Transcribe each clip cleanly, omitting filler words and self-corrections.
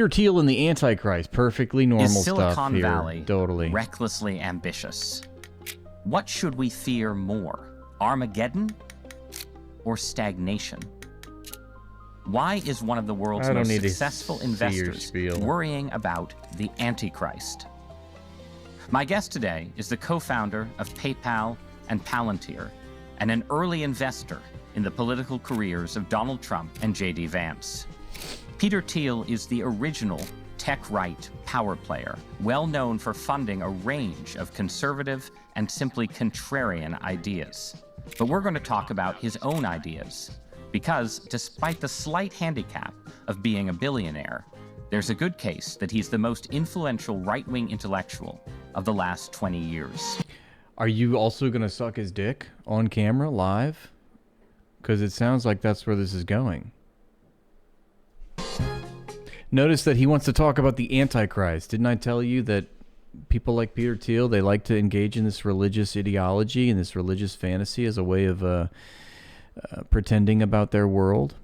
Teal and the Antichrist, perfectly normal Is stuff Silicon here. Valley Totally. recklessly ambitious? What should we fear more, Armageddon or stagnation? Why is one of the world's most successful investors worrying about the Antichrist? My guest today is the co-founder of PayPal and Palantir, and an early investor in the political careers of Donald Trump and J.D. Vance. Peter Thiel is the original tech-right power player, well known for funding a range of conservative and simply contrarian ideas. But we're going to talk about his own ideas, because despite the slight handicap of being a billionaire, there's a good case that he's the most influential right-wing intellectual of the last 20 years. Are you also going to suck his dick on camera, live? Because it sounds like that's where this is going. Notice that he wants to talk about the Antichrist. Didn't I tell you that people like Peter Thiel, they like to engage in this religious ideology and this religious fantasy as a way of pretending about their world?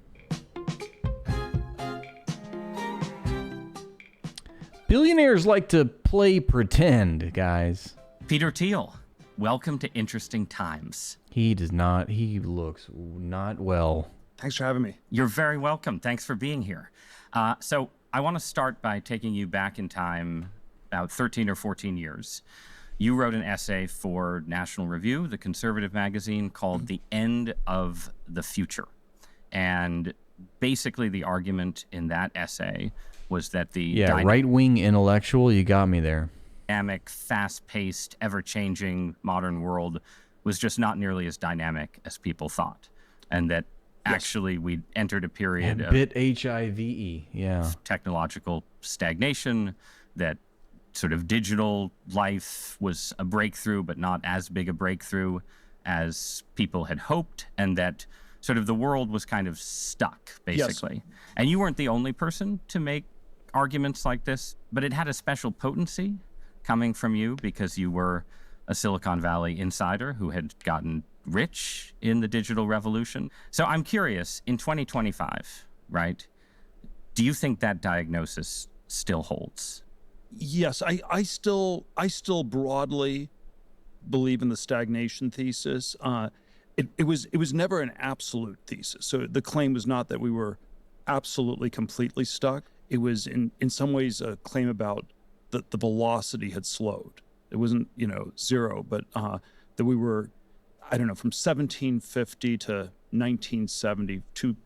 Billionaires like to play pretend, guys. Peter Thiel, welcome to Interesting Times. He does not. He looks not well. Thanks for having me. You're very welcome. Thanks for being here. So I want to start by taking you back in time about 13 or 14 years. You wrote an essay for National Review, the conservative magazine, called The End of the Future. And basically the argument in that essay was that the right-wing intellectual, you got me there. Dynamic, fast-paced, ever-changing modern world was just not nearly as dynamic as people thought. And that actually we entered a period of technological stagnation, that sort of digital life was a breakthrough, but not as big a breakthrough as people had hoped, and that sort of the world was kind of stuck, basically. Yes. And you weren't the only person to make arguments like this, but it had a special potency coming from you because you were a Silicon Valley insider who had gotten rich in the digital revolution. So I'm curious, in 2025, right, do you think that diagnosis still holds? Yes, I still broadly believe in the stagnation thesis. It was never an absolute thesis. So the claim was not that we were absolutely completely stuck. It was in some ways a claim about that the velocity had slowed. It wasn't, zero, but that we were, I don't know, from 1750 to 1970,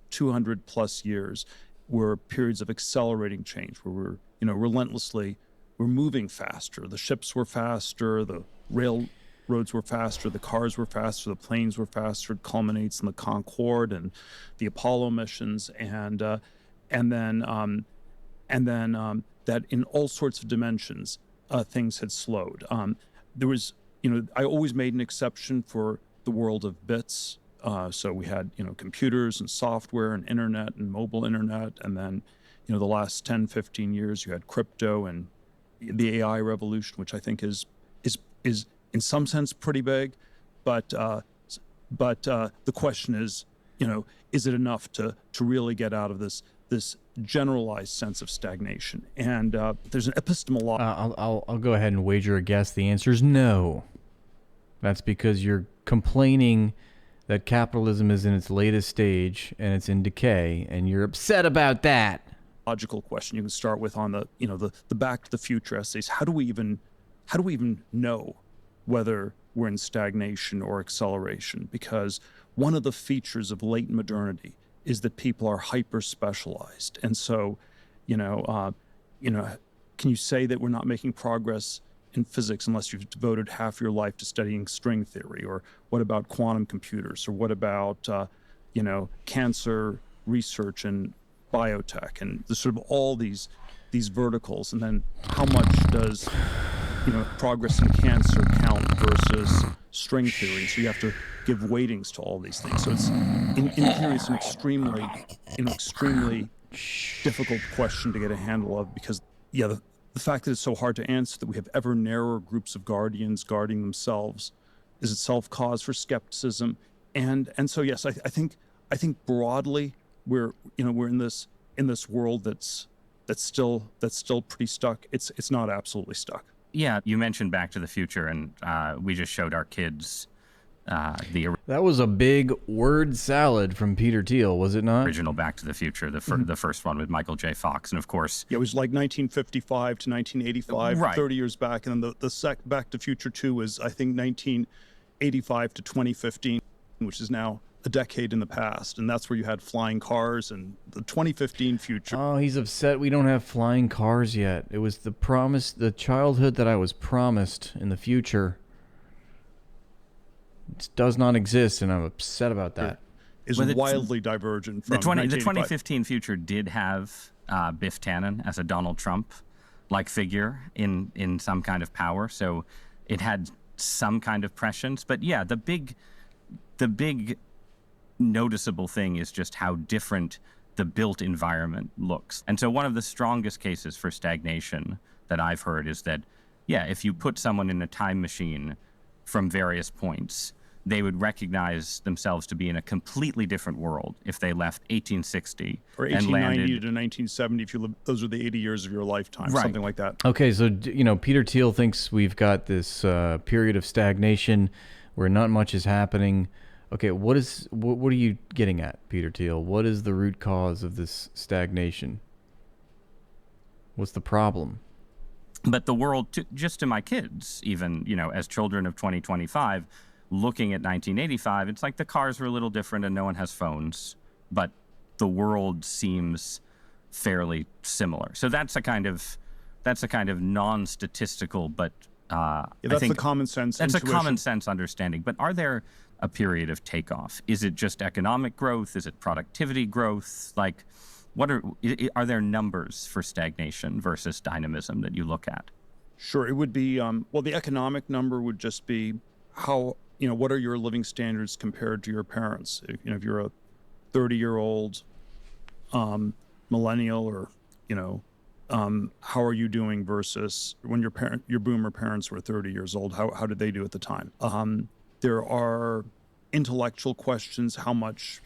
200 plus years were periods of accelerating change where we're, relentlessly, we're moving faster. The ships were faster, the railroads were faster, the cars were faster, the planes were faster. It culminates in the Concorde and the Apollo missions, and then that in all sorts of dimensions, things had slowed. There was, I always made an exception for the world of bits. So we had, computers and software and internet and mobile internet. And then, the last 10, 15 years, you had crypto and the AI revolution, which I think is in some sense pretty big. But the question is, is it enough to really get out of this generalized sense of stagnation? And there's an epistemology. I'll go ahead and wager a guess. The answer is no. That's because you're complaining that capitalism is in its latest stage and it's in decay, and you're upset about that. Logical question you can start with on the the Back to the Future essays. How do we even know whether we're in stagnation or acceleration? Because one of the features of late modernity is that people are hyper specialized, and so can you say that we're not making progress in physics unless you've devoted half your life to studying string theory? Or what about quantum computers? Or what about cancer research and biotech, and the sort of all these verticals? And then how much does progress in cancer count versus string theory? So you have to give weightings to all these things. So it's in theory it's an extremely difficult question to get a handle of, because the fact that it's so hard to answer, that we have ever narrower groups of guardians guarding themselves, is itself cause for skepticism. And so yes, I think broadly we're in this world that's that's still pretty stuck. It's not absolutely stuck. Yeah, you mentioned Back to the Future, and we just showed our kids that was a big word salad from Peter Thiel, was it not? Original Back to the Future, the first one with Michael J. Fox, and of course, it was like 1955 to 1985, right. 30 years back, and then the Back to Future 2 was, I think, 1985 to 2015, which is now a decade in the past, and that's where you had flying cars and the 2015 future. Oh, he's upset we don't have flying cars yet. It was the childhood that I was promised in the future. It does not exist, and I'm upset about that. Is wildly divergent from the 2015 future did have Biff Tannen as a Donald Trump-like figure in some kind of power, so it had some kind of prescience. But yeah, the big noticeable thing is just how different the built environment looks. And so one of the strongest cases for stagnation that I've heard is that, yeah, if you put someone in a time machine from various points, they would recognize themselves to be in a completely different world if they left 1860 or 1890 to 1970. If you live, those are the 80 years of your lifetime, right. Something like that. Okay, so Peter Thiel thinks we've got this period of stagnation where not much is happening. Okay, what are you getting at, Peter Thiel? What is the root cause of this stagnation? What's the problem? But the world, just to my kids, even as children of 2025. Looking at 1985, it's like the cars were a little different and no one has phones, but the world seems fairly similar. So that's a kind of non-statistical, but I think the common sense. That's intuition. a common sense understanding. But are there a period of takeoff? Is it just economic growth? Is it productivity growth? Like, are there numbers for stagnation versus dynamism that you look at? Sure, it would be. Well, the economic number would just be how. What are your living standards compared to your parents? If you're a 30-year-old millennial, or how are you doing versus when your boomer parents were 30 years old? How did they do at the time? There are intellectual questions. How much,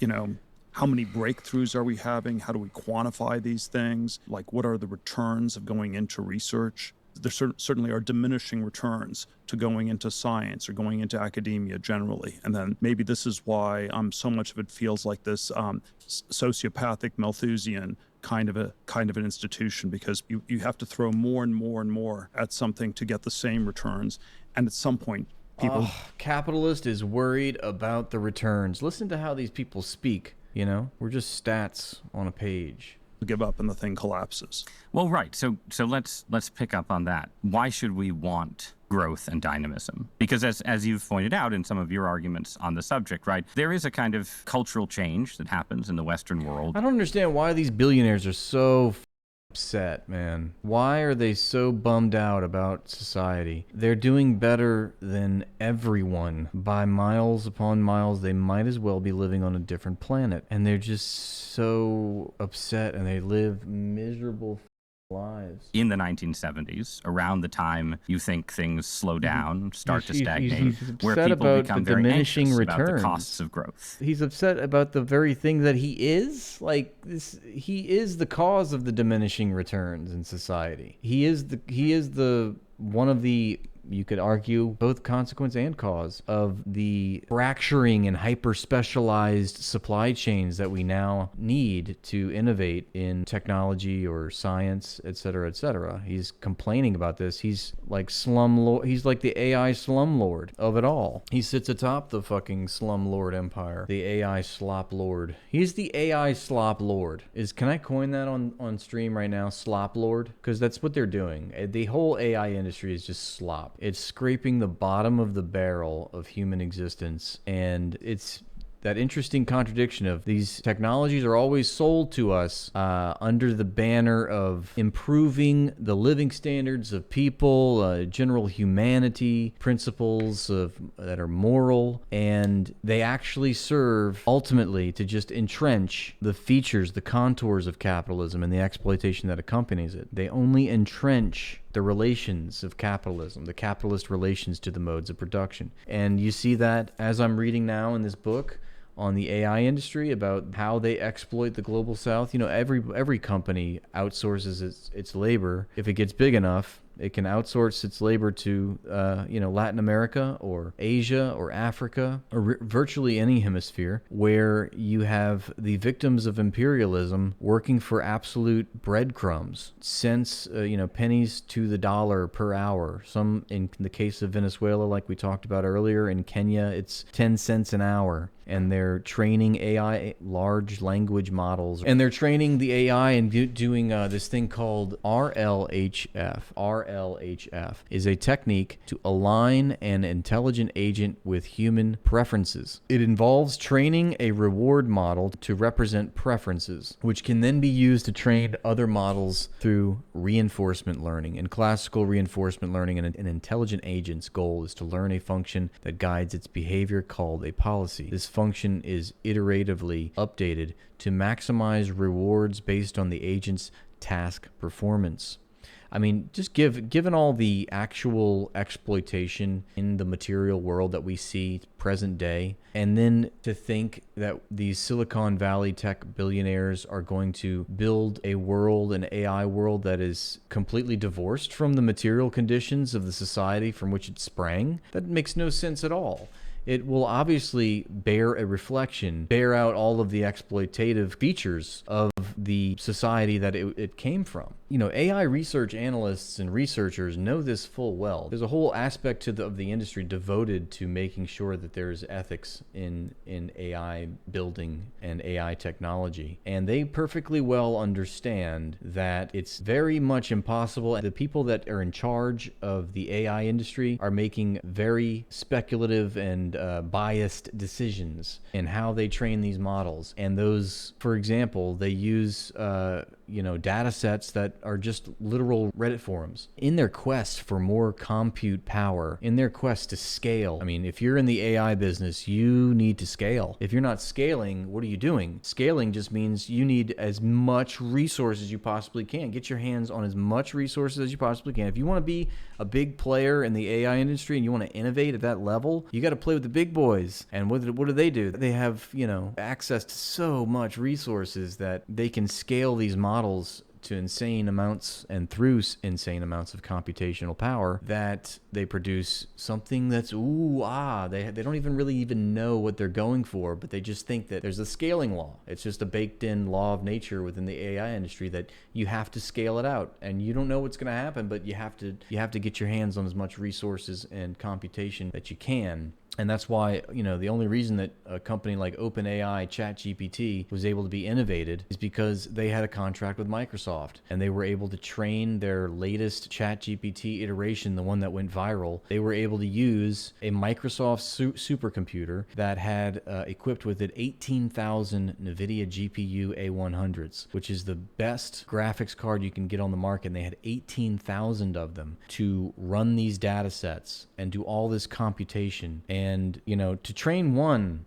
how many breakthroughs are we having? How do we quantify these things? Like, what are the returns of going into research? There certainly are diminishing returns to going into science or going into academia generally. And then maybe this is why so much of it feels like this sociopathic Malthusian kind of an institution, because you have to throw more and more and more at something to get the same returns. And at some point, people... capitalist is worried about the returns. Listen to how these people speak, We're just stats on a page. Give up and the thing collapses. Well, right. So let's pick up on that. Why should we want growth and dynamism? Because as you've pointed out in some of your arguments on the subject, right, there is a kind of cultural change that happens in the Western world. I don't understand why these billionaires are so upset, man. Why are they so bummed out about society? They're doing better than everyone by miles upon miles. They might as well be living on a different planet, and they're just so upset, and they live miserable lives. In the 1970s, around the time you think things slow down, start to stagnate, where people become very anxious about the costs of growth. He's upset about the very thing that he is. Like this, he is the cause of the diminishing returns in society. He is the one of the, you could argue, both consequence and cause of the fracturing and hyper-specialized supply chains that we now need to innovate in technology or science, et cetera, et cetera. He's complaining about this. He's like he's like the AI Slum Lord of it all. He sits atop the fucking Slum Lord empire, the AI Slop Lord. He's the AI Slop Lord. Can I coin that on stream right now? Slop Lord? Because that's what they're doing. The whole AI industry is just slop. It's scraping the bottom of the barrel of human existence, and it's that interesting contradiction of these technologies are always sold to us under the banner of improving the living standards of people, general humanity, principles that are moral, and they actually serve ultimately to just entrench the features, the contours of capitalism and the exploitation that accompanies it. They only entrench the relations of capitalism, the capitalist relations to the modes of production. And you see that as I'm reading now in this book, on the AI industry about how they exploit the global south. You know, every company outsources its labor. If it gets big enough, it can outsource its labor to, Latin America or Asia or Africa or virtually any hemisphere where you have the victims of imperialism working for absolute breadcrumbs, cents, pennies to the dollar per hour. Some, in the case of Venezuela, like we talked about earlier, in Kenya, it's 10 cents an hour. And they're training AI, large language models, and they're training the AI and doing this thing called RLHF. RLHF is a technique to align an intelligent agent with human preferences. It involves training a reward model to represent preferences, which can then be used to train other models through reinforcement learning. In classical reinforcement learning, an intelligent agent's goal is to learn a function that guides its behavior called a policy. This function is iteratively updated to maximize rewards based on the agent's task performance. I mean, just given all the actual exploitation in the material world that we see present day, and then to think that these Silicon Valley tech billionaires are going to build a world, an AI world that is completely divorced from the material conditions of the society from which it sprang, that makes no sense at all. It will obviously bear out all of the exploitative features of the society that it came from. You know, AI research analysts and researchers know this full well. There's a whole aspect of the industry devoted to making sure that there's ethics in AI building and AI technology. And they perfectly well understand that it's very much impossible. The people that are in charge of the AI industry are making very speculative and biased decisions in how they train these models. And those, for example, they use data sets that are just literal Reddit forums. In their quest for more compute power, in their quest to scale, I mean, if you're in the AI business, you need to scale. If you're not scaling, what are you doing? Scaling just means you need as much resources as you possibly can. Get your hands on as much resources as you possibly can. If you want to be a big player in the AI industry and you want to innovate at that level, you got to play with the big boys. And what do? They have, access to so much resources that they can scale these models to insane amounts and through insane amounts of computational power that they produce something that's they don't even know what they're going for, but they just think that there's a scaling law. It's just a baked in law of nature within the AI industry that you have to scale it out, and you don't know what's going to happen, but you have to get your hands on as much resources and computation that you can. And that's why, the only reason that a company like OpenAI, ChatGPT, was able to be innovated is because they had a contract with Microsoft, and they were able to train their latest ChatGPT iteration, the one that went viral. They were able to use a Microsoft supercomputer that had equipped with it 18,000 NVIDIA GPU A100s, which is the best graphics card you can get on the market. And they had 18,000 of them to run these data sets and do all this computation. And, to train one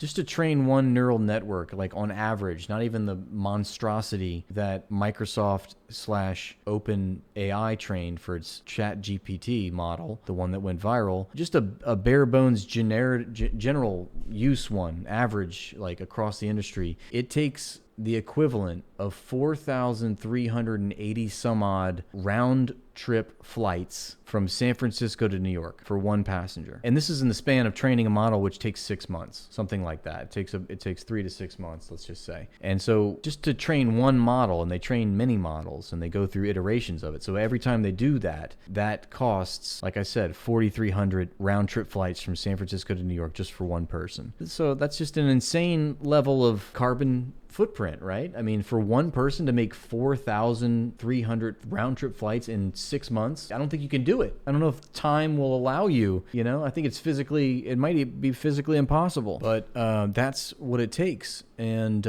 neural network, like on average, not even the monstrosity that Microsoft /OpenAI trained for its ChatGPT model, the one that went viral, just a bare bones general use one, average, like across the industry, it takes the equivalent of 4,380 some odd round trip flights from San Francisco to New York for one passenger. And this is in the span of training a model, which takes 6 months, something like that. It takes 3 to 6 months, let's just say. And so just to train one model, and they train many models, and they go through iterations of it. So every time they do that, that costs, like I said, 4,300 round trip flights from San Francisco to New York just for one person. So that's just an insane level of carbon footprint, right? I mean, for one person to make 4,300 round trip flights in 6 months, I don't think you can do it. I don't know if time will allow you, I think it might be physically impossible, but that's what it takes. And,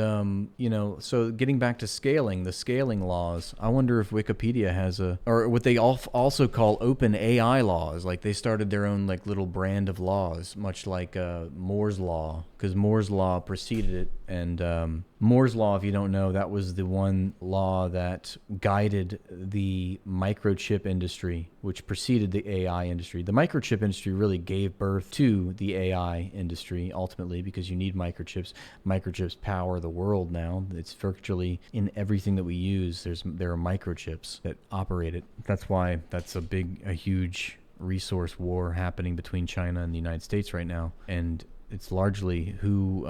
so getting back to scaling, the scaling laws, I wonder if Wikipedia has or what they also call open AI laws. Like they started their own like little brand of laws, much like Moore's Law, because Moore's Law preceded it. And Moore's Law, if you don't know, that was the one law that guided the microchip industry, which preceded the AI industry. The microchip industry really gave birth to the AI industry ultimately, because you need microchips. Microchips power the world now. It's virtually in everything that we use. There are microchips that operate it. That's why that's a huge resource war happening between China and the United States right now. And it's largely who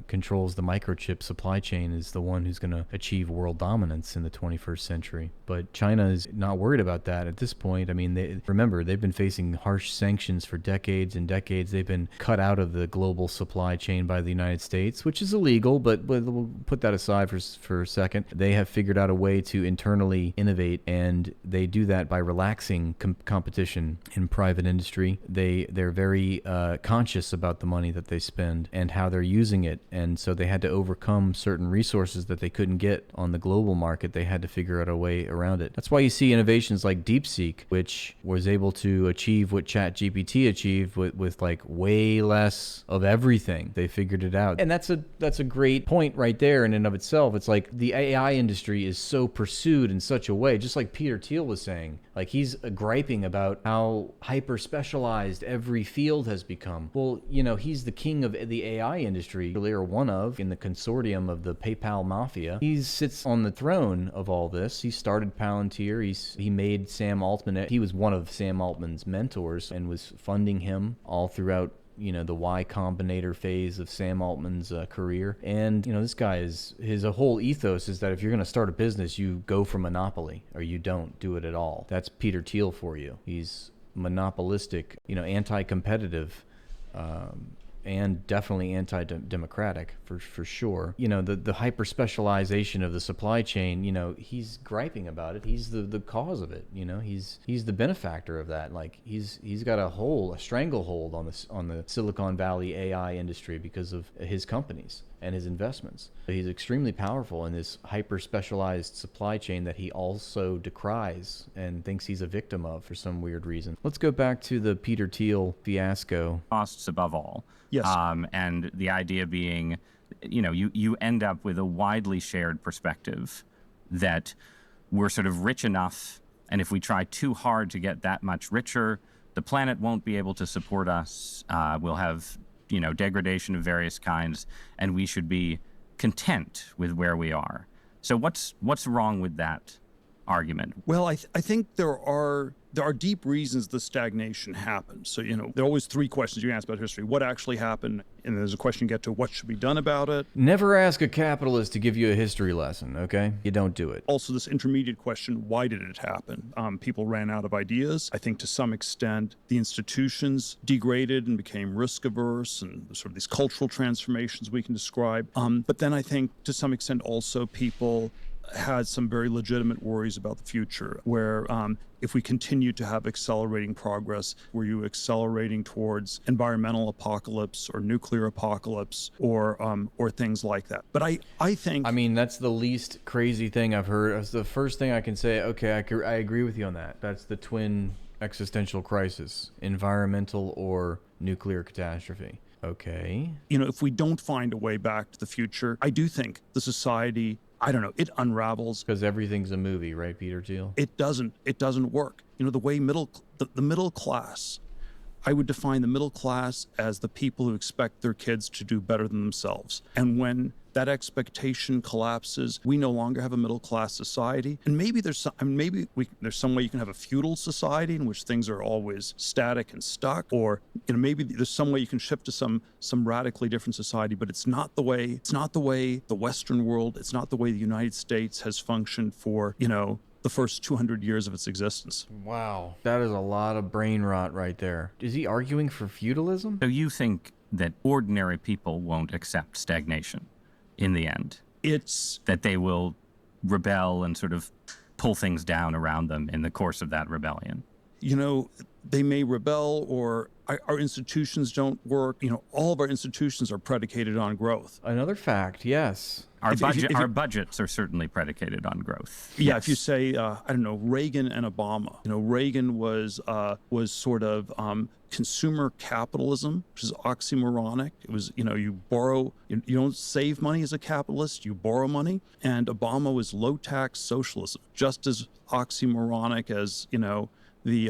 controls the microchip supply chain is the one who's going to achieve world dominance in the 21st century. But China is not worried about that at this point. I mean, they've been facing harsh sanctions for decades and decades. They've been cut out of the global supply chain by the United States, which is illegal, but we'll put that aside for a second. They have figured out a way to internally innovate, and they do that by relaxing competition in private industry. They're very conscious about the money that they spend and how they're using it. And so they had to overcome certain resources that they couldn't get on the global market. They had to figure out a way around it. That's why you see innovations like DeepSeek, which was able to achieve what ChatGPT achieved with like way less of everything. They figured it out. And that's a great point right there in and of itself. It's like the AI industry is so pursued in such a way, just like Peter Thiel was saying. Like he's griping about how hyper specialized every field has become. Well, he's the king of the AI industry, really, or one of, in the consortium of the PayPal mafia. He sits on the throne of all this. He started Palantir. He made Sam Altman. He was one of Sam Altman's mentors and was funding him all throughout the Y Combinator phase of Sam Altman's career. And, this guy his whole ethos is that if you're going to start a business, you go for monopoly or you don't do it at all. That's Peter Thiel for you. He's monopolistic, anti-competitive, and definitely anti-democratic for sure. The hyper-specialization of the supply chain, he's griping about it. He's the cause of it. He's the benefactor of that. Like he's got a stranglehold on the Silicon Valley AI industry because of his companies and his investments. He's extremely powerful in this hyper-specialized supply chain that he also decries and thinks he's a victim of for some weird reason. Let's go back to the Peter Thiel fiasco. Costs above all. Yes. And the idea being, you end up with a widely shared perspective that we're sort of rich enough, and if we try too hard to get that much richer, the planet won't be able to support us. We'll have, degradation of various kinds, and we should be content with where we are. So what's wrong with that argument? Well, I think there are deep reasons the stagnation happened. So, there are always three questions you ask about history. What actually happened? And there's a question you get to, what should be done about it? Never ask a capitalist to give you a history lesson, okay? You don't do it. Also, this intermediate question, why did it happen? People ran out of ideas. I think to some extent, the institutions degraded and became risk-averse, and sort of these cultural transformations we can describe. But then I think to some extent also people had some very legitimate worries about the future, where if we continue to have accelerating progress, were you accelerating towards environmental apocalypse or nuclear apocalypse or things like that? But I think... I mean, that's the least crazy thing I've heard. That's the first thing I can say, okay, I agree with you on that. That's the twin existential crisis, environmental or nuclear catastrophe. Okay. If we don't find a way back to the future, I do think the society... I don't know, it unravels. Because everything's a movie, right, Peter Thiel? It doesn't work. The way the middle class, I would define the middle class as the people who expect their kids to do better than themselves. And when that expectation collapses, we no longer have a middle class society. And maybe there's some way you can have a feudal society in which things are always static and stuck, or maybe there's some way you can shift to some radically different society. But it's not the way the Western world, it's not the way the United States has functioned for the first 200 years of its existence. Wow, that is a lot of brain rot right there. Is he arguing for feudalism? So you think that ordinary people won't accept stagnation in the end? It's that they will rebel and sort of pull things down around them in the course of that rebellion? they may rebel, or our institutions don't work. All of our institutions are predicated on growth. Another fact, yes. Our budgets are certainly predicated on growth. Yeah, Yes. if you say, I don't know, Reagan and Obama. Reagan was sort of consumer capitalism, which is oxymoronic. It was, you borrow, you don't save money as a capitalist, you borrow money. And Obama was low-tax socialism, just as oxymoronic as, the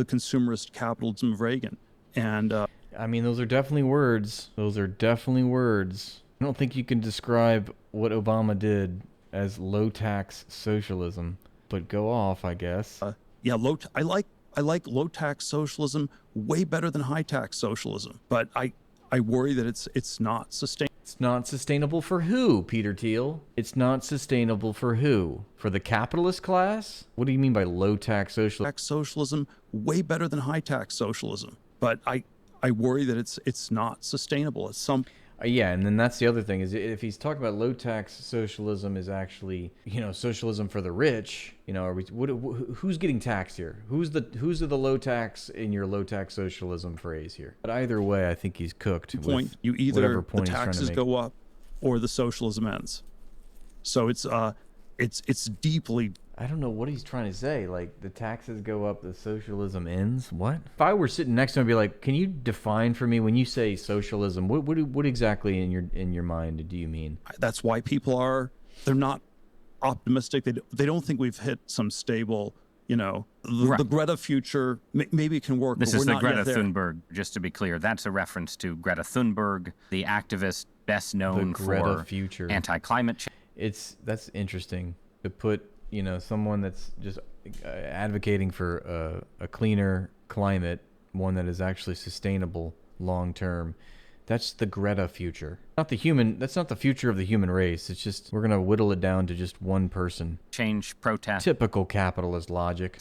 consumerist capitalism of Reagan. And I mean, those are definitely words. Those are definitely words. I don't think you can describe what Obama did as low-tax socialism, but go off, I guess. Yeah, I like low-tax socialism way better than high-tax socialism, but I worry that it's not sustainable. It's not sustainable for who, Peter Thiel? It's not sustainable for who? For the capitalist class? What do you mean by low-tax socialism? Tax socialism way better than high-tax socialism, but I worry that it's not sustainable at some. Yeah, and then that's the other thing, is if he's talking about low-tax socialism is actually, socialism for the rich, who's getting taxed here? Who's the low-tax in your low-tax socialism phrase here? But either way, I think he's cooked. Point. You either the taxes go up or the socialism ends. So it's deeply. I don't know what he's trying to say. Like, the taxes go up, the socialism ends? What? If I were sitting next to him, I'd be like, can you define for me, when you say socialism, what exactly in your mind do you mean? That's why people they're not optimistic. They don't think we've hit some stable, the Greta future, maybe it can work. This but is we're the not Greta yet there. Thunberg, just to be clear. That's a reference to Greta Thunberg, the activist best known Greta for future. anti-climate change. That's interesting to put, someone that's just advocating for a cleaner climate, one that is actually sustainable long term. That's the Greta future. That's not the future of the human race. It's just, we're going to whittle it down to just one person. Change protest. Typical capitalist logic.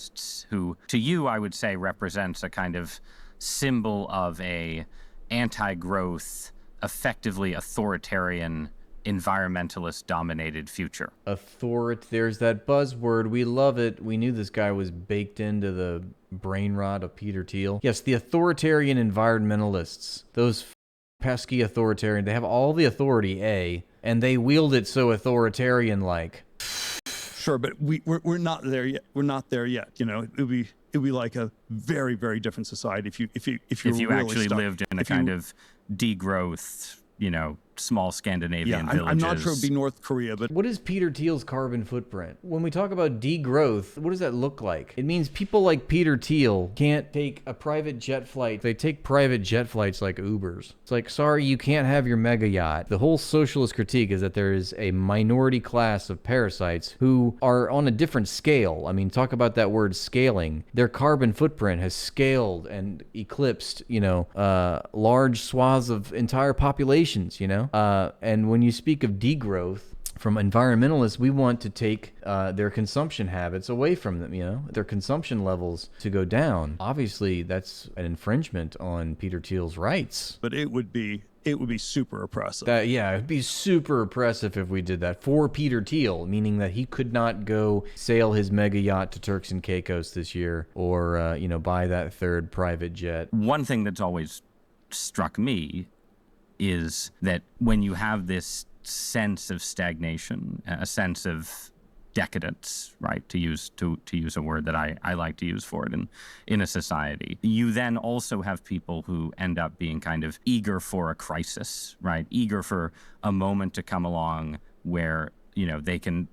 Who, to you, I would say represents a kind of symbol of a anti-growth, effectively authoritarian, environmentalist dominated future. There's that buzzword. We love it. We knew this guy was baked into the brain rot of Peter Thiel. Yes, the authoritarian environmentalists. Those pesky authoritarian. They have all the authority, and they wield it so authoritarian-like. Sure, but we're not there yet. We're not there yet. It'd be like a very, very different society if you really actually stuck. lived in a kind of degrowth, small Scandinavian villages. I'm not sure it'd be North Korea, but what is Peter Thiel's carbon footprint? When we talk about degrowth, what does that look like? It means people like Peter Thiel can't take a private jet flight. They take private jet flights like Ubers. It's like, sorry, you can't have your mega yacht. The whole socialist critique is that there is a minority class of parasites who are on a different scale. I mean, talk about that word scaling. Their carbon footprint has scaled and eclipsed, large swaths of entire populations, and when you speak of degrowth, from environmentalists, we want to take their consumption habits away from them, their consumption levels to go down. Obviously, that's an infringement on Peter Thiel's rights. But it would be super oppressive. It'd be super oppressive if we did that for Peter Thiel, meaning that he could not go sail his mega yacht to Turks and Caicos this year, or buy that third private jet. One thing that's always struck me is that when you have this sense of stagnation, a sense of decadence, right, to use a word that I like to use for it in a society, you then also have people who end up being kind of eager for a crisis, right, eager for a moment to come along where they can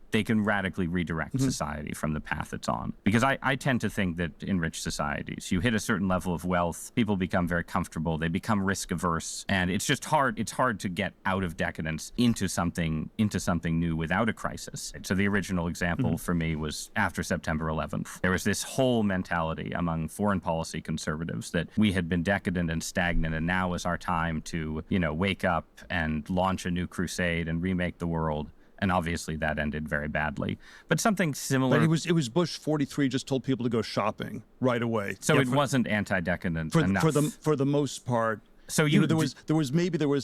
radically redirect society from the path it's on. Because I tend to think that in rich societies, you hit a certain level of wealth, people become very comfortable, they become risk averse, and it's just hard. It's hard to get out of decadence into something new without a crisis. So the original example for me was after September 11th. There was this whole mentality among foreign policy conservatives that we had been decadent and stagnant, and now is our time to, wake up and launch a new crusade and remake the world. And obviously that ended very badly. But something similar. But it was Bush 43 just told people to go shopping right away. So it wasn't anti-decadent enough for the most part. So there was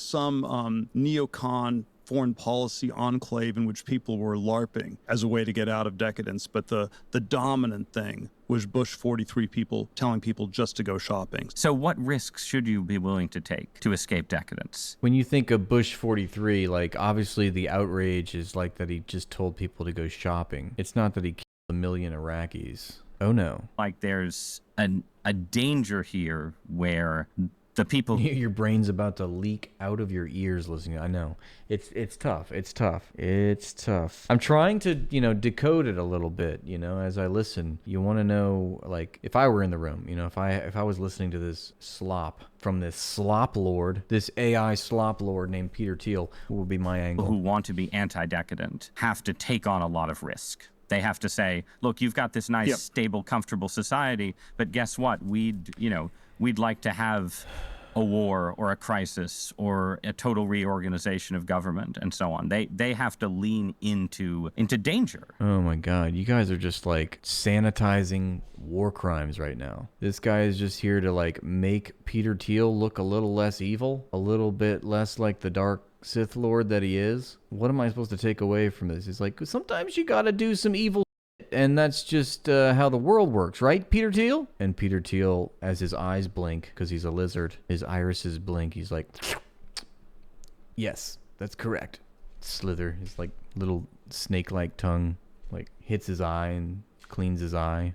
some neocon foreign policy enclave in which people were LARPing as a way to get out of decadence. But the dominant thing was Bush 43 people telling people just to go shopping. So what risks should you be willing to take to escape decadence? When you think of Bush 43, like, obviously the outrage is like that he just told people to go shopping. It's not that he killed 1 million Iraqis. Oh no. Like there's a danger here where the people... Your brain's about to leak out of your ears listening. I know. It's tough. It's tough. It's tough. I'm trying to, decode it a little bit, as I listen. You want to know, like, if I were in the room, if I was listening to this slop from this slop lord, this AI slop lord named Peter Thiel, what would be my angle? Who want to be anti-decadent have to take on a lot of risk. They have to say, look, you've got this nice, stable, comfortable society, but guess what? We'd like to have a war or a crisis or a total reorganization of government and so on. They have to lean into danger. Oh my God, you guys are just like sanitizing war crimes right now. This guy is just here to like make Peter Thiel look a little less evil, a little bit less like the dark Sith Lord that he is. What am I supposed to take away from this? It's like, sometimes you gotta do some evil shit, and that's just how the world works, right, Peter Thiel? And Peter Thiel, as his eyes blink, because he's a lizard, his irises blink, he's like, yes, that's correct. Slither, his like little snake-like tongue, like hits his eye and cleans his eye.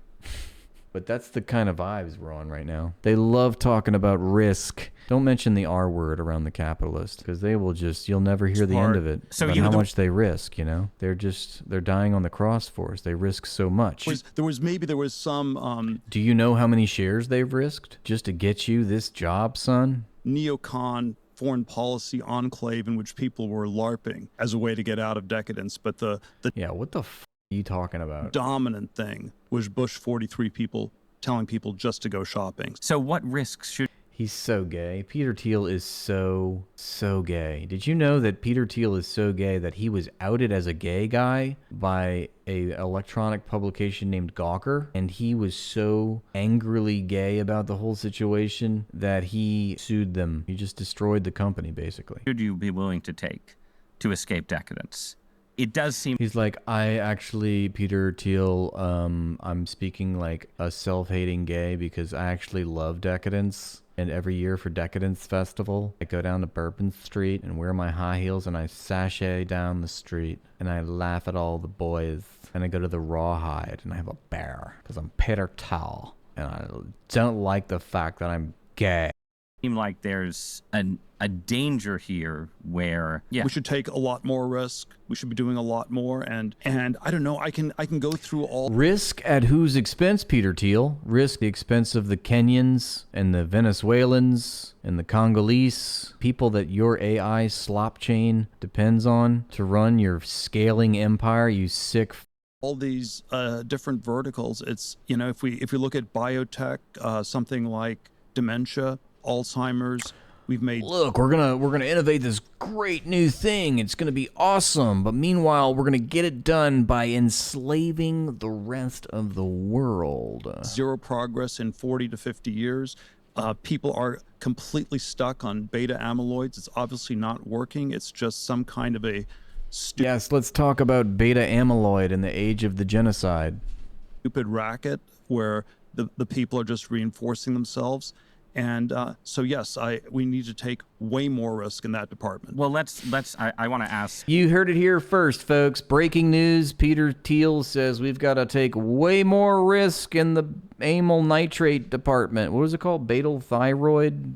But that's the kind of vibes we're on right now. They love talking about risk. Don't mention the R word around the capitalists, because they will you'll never hear the end of it. So about how much they risk, They're dying on the cross for us. They risk so much. There was some... Do you know how many shares they've risked just to get you this job, son? Neocon foreign policy enclave in which people were LARPing as a way to get out of decadence. But the yeah, what the are you talking about? Dominant thing was Bush 43 people telling people just to go shopping. So what risks should... He's so gay. Peter Thiel is so gay. Did you know that Peter Thiel is so gay that he was outed as a gay guy by a electronic publication named Gawker? And he was so angrily gay about the whole situation that he sued them. He just destroyed the company, basically. Should you be willing to take to escape decadence? It does seem... He's like, I actually, Peter Thiel, I'm speaking like a self-hating gay because I actually love decadence. And every year for Decadence Festival, I go down to Bourbon Street and wear my high heels and I sashay down the street and I laugh at all the boys. And I go to the Rawhide and I have a bear because I'm Peter Thiel and I don't like the fact that I'm gay. Seem like there's a danger here where we should take a lot more risk. We should be doing a lot more, and I don't know. I can go through all risk at whose expense, Peter Thiel? Risk the expense of the Kenyans and the Venezuelans and the Congolese people that your AI slop chain depends on to run your scaling empire. You sick. All these different verticals. It's if we look at biotech, something like dementia, Alzheimer's, we've made... Look, we're gonna innovate this great new thing. It's gonna be awesome. But meanwhile, we're gonna get it done by enslaving the rest of the world. Zero progress in 40 to 50 years. People are completely stuck on beta amyloids. It's obviously not working. It's just some kind of a... Yes, let's talk about beta amyloid in the age of the genocide. Stupid racket where the people are just reinforcing themselves. And so, yes, we need to take way more risk in that department. Well, I want to ask. You heard it here first, folks. Breaking news. Peter Thiel says we've got to take way more risk in the amyl nitrate department. What was it called? Beta thyroid?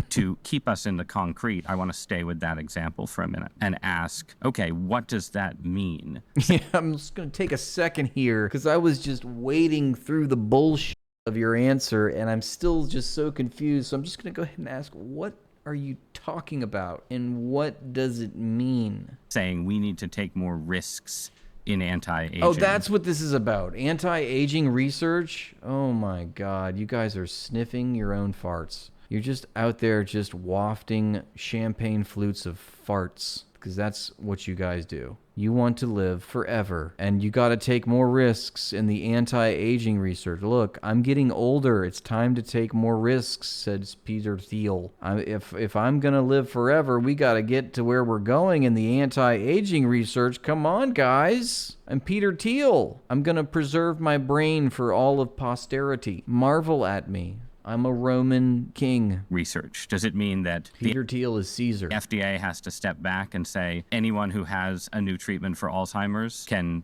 To keep us in the concrete, I want to stay with that example for a minute and ask, okay, what does that mean? Yeah, I'm just going to take a second here because I was just wading through the bullshit of your answer and I'm still just so confused. So I'm just going to go ahead and ask, what are you talking about and what does it mean? Saying we need to take more risks in anti-aging. Oh, that's what this is about. Anti-aging research? Oh my God, you guys are sniffing your own farts. You're just out there just wafting champagne flutes of farts because that's what you guys do. You want to live forever, and you got to take more risks in the anti-aging research. Look, I'm getting older. It's time to take more risks, says Peter Thiel. If I'm going to live forever, we got to get to where we're going in the anti-aging research. Come on, guys. I'm Peter Thiel. I'm going to preserve my brain for all of posterity. Marvel at me. I'm a Roman king. Research. Does it mean that Peter Thiel is Caesar? FDA has to step back and say anyone who has a new treatment for Alzheimer's can,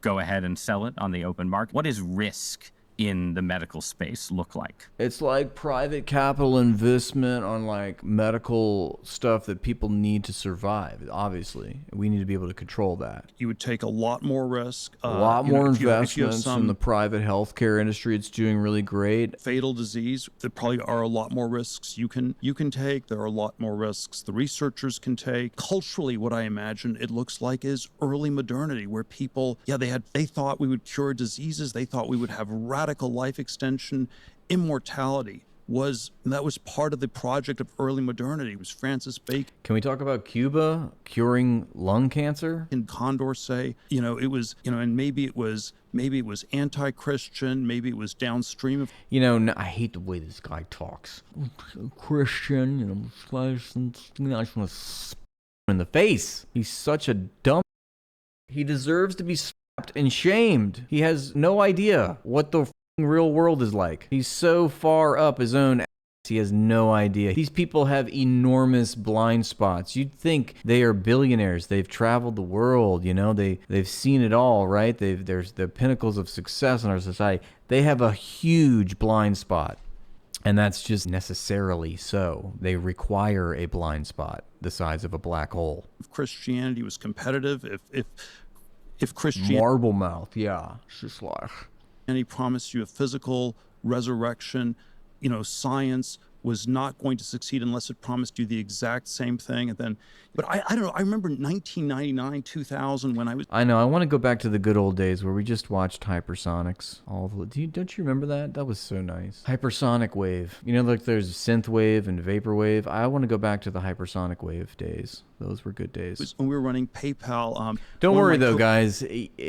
go ahead and sell it on the open market? What is risk in the medical space look like? It's like private capital investment on like medical stuff that people need to survive. Obviously, we need to be able to control that. You would take a lot more risk. A lot more investments in the private healthcare industry. It's doing really great. Fatal disease, there probably are a lot more risks you can take. There are a lot more risks the researchers can take. Culturally, what I imagine it looks like is early modernity, where people, they thought we would cure diseases. They thought we would have radical life extension. Immortality was part of the project of early modernity. It was Francis Bacon. Can we talk about Cuba curing lung cancer? And Condorcet, it was, and maybe it was anti-Christian, maybe it was downstream of. I hate the way this guy talks. Christian, I just want to spit him in the face. He's such a dumb. He deserves to be slapped and shamed. He has no idea what the real world is like. He's so far up his own ass, he has no idea. These people have enormous blind spots. You'd think they are billionaires. They've traveled the world, they've seen it all, right? There's the pinnacles of success in our society. They have a huge blind spot. And that's just necessarily so. They require a blind spot the size of a black hole. If Christianity was competitive, if Christianity... Marble mouth, yeah. It's just like... And he promised you a physical resurrection. Science was not going to succeed unless it promised you the exact same thing. But I don't know. I remember 1999, 2000 when I was... I know. I want to go back to the good old days where we just watched Hypersonics. Don't you remember that? That was so nice. Hypersonic Wave. Like there's Synth Wave and Vapor Wave. I want to go back to the Hypersonic Wave days. Those were good days. When we were running PayPal. Don't worry though, guys.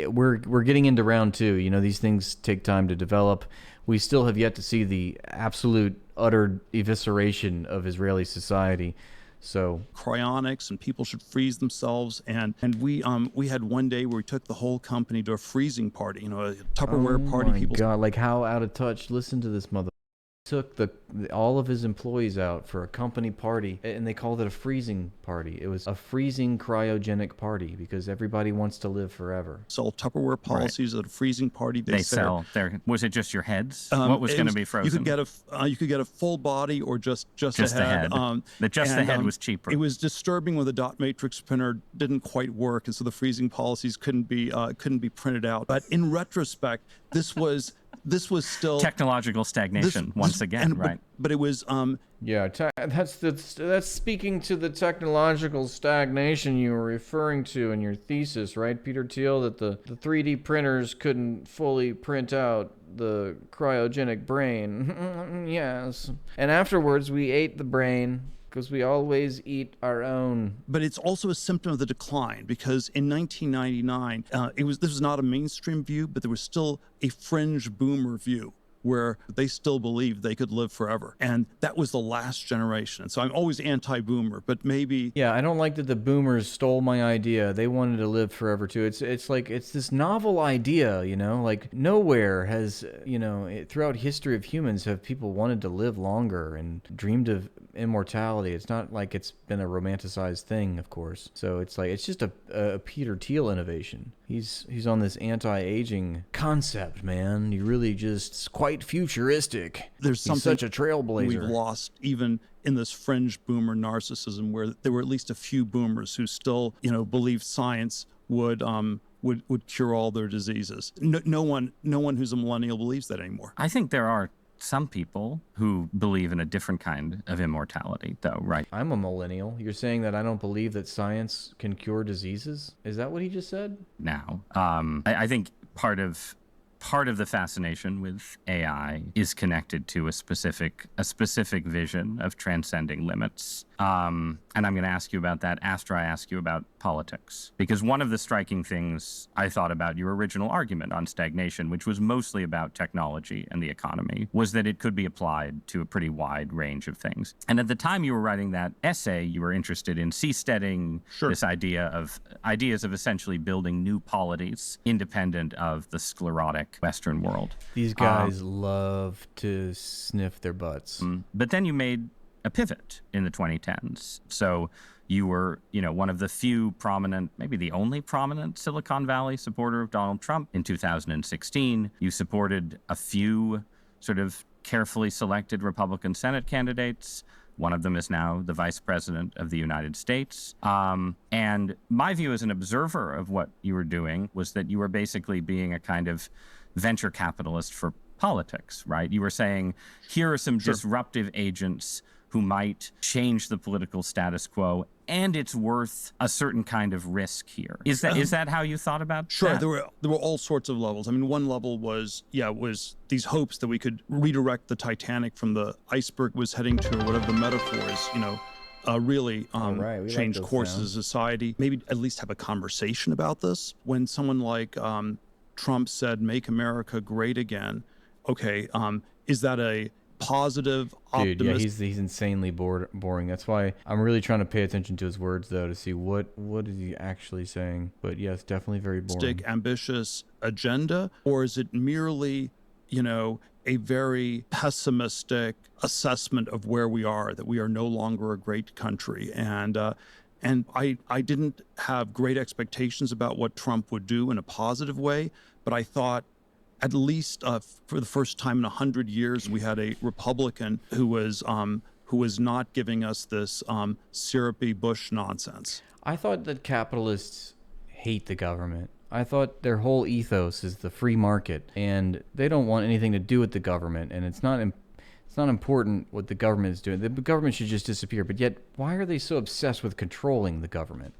We're getting into round 2. These things take time to develop. We still have yet to see the absolute, utter evisceration of Israeli society. So cryonics and people should freeze themselves. And we had one day where we took the whole company to a freezing party, a Tupperware party. Oh my God, like how out of touch. Listen to this mother. Took all of his employees out for a company party, and they called it a freezing party. It was a freezing cryogenic party because everybody wants to live forever. Sell Tupperware policies at a freezing party. They sell their. Was it just your heads? What was going to be frozen? You could get a full body or just a head. The head was cheaper. It was disturbing when the dot matrix printer didn't quite work, and so the freezing policies couldn't be printed out. But in retrospect, this was still technological stagnation once again, right? But it was that's speaking to the technological stagnation you were referring to in your thesis, right, Peter Teal? That the 3D printers couldn't fully print out the cryogenic brain. Yes, and afterwards we ate the brain. Because we always eat our own. But it's also a symptom of the decline, because in 1999, this was not a mainstream view, but there was still a fringe boomer view where they still believed they could live forever. And that was the last generation. And so I'm always anti-boomer, but maybe... Yeah, I don't like that the boomers stole my idea. They wanted to live forever too. It's like, it's this novel idea, like nowhere has, throughout history of humans have people wanted to live longer and dreamed of immortality. It's not like it's been a romanticized thing, of course. So it's like, it's just a Peter Thiel innovation. He's on this anti-aging concept, man. He really just quite futuristic. There's He's such a trailblazer. We've lost even in this fringe boomer narcissism, where there were at least a few boomers who still, believed science would cure all their diseases. No one who's a millennial believes that anymore. I think there are some people who believe in a different kind of immortality, though, right? I'm a millennial. You're saying that I don't believe that science can cure diseases? Is that what he just said? Now, I think part of part of the fascination with AI is connected to a specific vision of transcending limits. And I'm going to ask you about that after I ask you about politics. Because one of the striking things I thought about your original argument on stagnation, which was mostly about technology and the economy, was that it could be applied to a pretty wide range of things. And at the time you were writing that essay, you were interested in seasteading, this ideas of essentially building new polities independent of the sclerotic Western world. These guys love to sniff their butts. But then you made a pivot in the 2010s. So you were, one of the few prominent, maybe the only prominent Silicon Valley supporter of Donald Trump. In 2016, you supported a few sort of carefully selected Republican Senate candidates. One of them is now the Vice President of the United States. And my view as an observer of what you were doing was that you were basically being a kind of venture capitalist for politics, right? You were saying, here are some disruptive agents who might change the political status quo, and it's worth a certain kind of risk here. Is that how you thought about that? There were all sorts of levels. I mean, one level was these hopes that we could redirect the Titanic from the iceberg was heading to, or whatever the metaphor is, really change course as a society. Maybe at least have a conversation about this. When someone like Trump said, "Make America Great Again," okay, is that a positive, optimistic? Dude, yeah, he's insanely boring. That's why I'm really trying to pay attention to his words, though, to see what is he actually saying. But yes, definitely very boring. Ambitious agenda, or is it merely, a very pessimistic assessment of where we are, that we are no longer a great country? And I didn't have great expectations about what Trump would do in a positive way, but I thought, at least for the first time in 100 years, we had a Republican who was not giving us this syrupy Bush nonsense. I thought that capitalists hate the government. I thought their whole ethos is the free market, and they don't want anything to do with the government. And it's not important what the government is doing. The government should just disappear. But yet, why are they so obsessed with controlling the government?